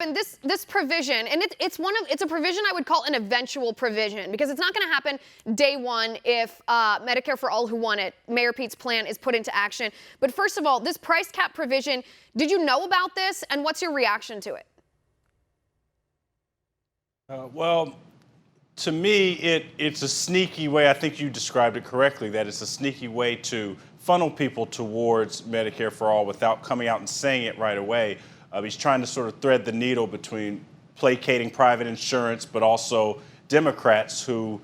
And this provision, and it's a provision I would call an eventual provision, because it's not going to happen day one if Medicare for All who want it, Mayor Pete's plan, is put into action. But first of all, this price cap provision, did you know about this, and what's your reaction to it? Well, to me, it's a sneaky way. I think you described it correctly, that it's a sneaky way to funnel people towards Medicare for All without coming out and saying it right away. He's trying to sort of thread the needle between placating private insurance, but also Democrats who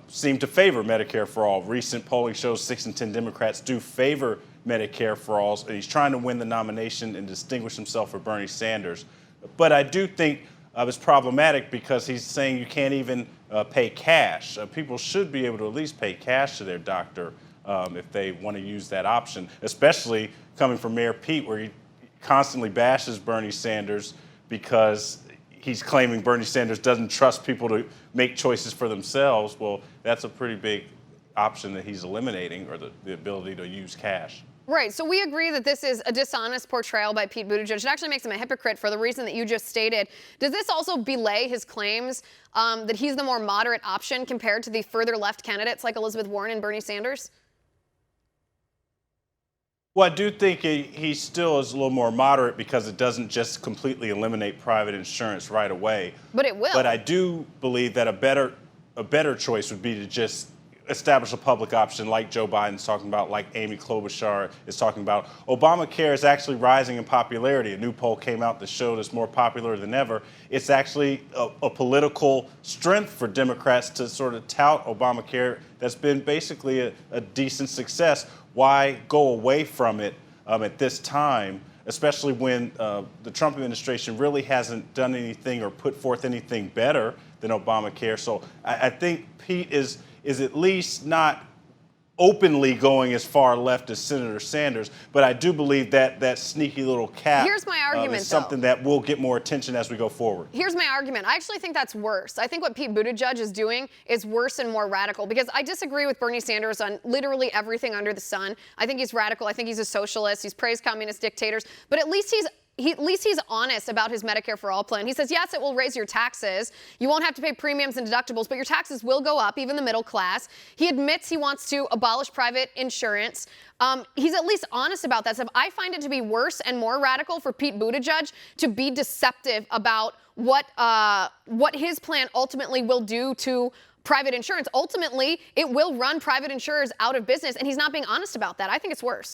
seem to favor Medicare for All. Recent polling shows 6 in 10 Democrats do favor Medicare for All, and he's trying to win the nomination and distinguish himself for Bernie Sanders. But I do think it's problematic because he's saying you can't even pay cash. People should be able to at least pay cash to their doctor if they want to use that option, especially coming from Mayor Pete, where he constantly bashes Bernie Sanders because he's claiming Bernie Sanders doesn't trust people to make choices for themselves. Well, that's a pretty big option that he's eliminating, or the ability to use cash. Right, so we agree that this is a dishonest portrayal by Pete Buttigieg. It actually makes him a hypocrite for the reason that you just stated. Does this also belay his claims that he's the more moderate option compared to the further left candidates like Elizabeth Warren and Bernie Sanders? Well, I do think he still is a little more moderate because it doesn't just completely eliminate private insurance right away. But it will. But I do believe that a better choice would be to just establish a public option like Joe Biden's talking about, like Amy Klobuchar is talking about. Obamacare is actually rising in popularity. A new poll came out that showed it's more popular than ever. It's actually a political strength for Democrats to sort of tout Obamacare that's been basically a decent success. Why go away from it at this time, especially when the Trump administration really hasn't done anything or put forth anything better than Obamacare? So I think Pete is at least not openly going as far left as Senator Sanders, but I do believe that that sneaky little cap Here's my argument, is something that will get more attention as we go forward. Here's my argument. I actually think that's worse. I think what Pete Buttigieg is doing is worse and more radical, because I disagree with Bernie Sanders on literally everything under the sun. I think he's radical. I think he's a socialist. He's praised communist dictators, but at least he's honest about his Medicare for All plan. He says, yes, it will raise your taxes. You won't have to pay premiums and deductibles, but your taxes will go up, even the middle class. He admits he wants to abolish private insurance. He's at least honest about that stuff. I find it to be worse and more radical for Pete Buttigieg to be deceptive about what his plan ultimately will do to private insurance. Ultimately, it will run private insurers out of business, and he's not being honest about that. I think it's worse.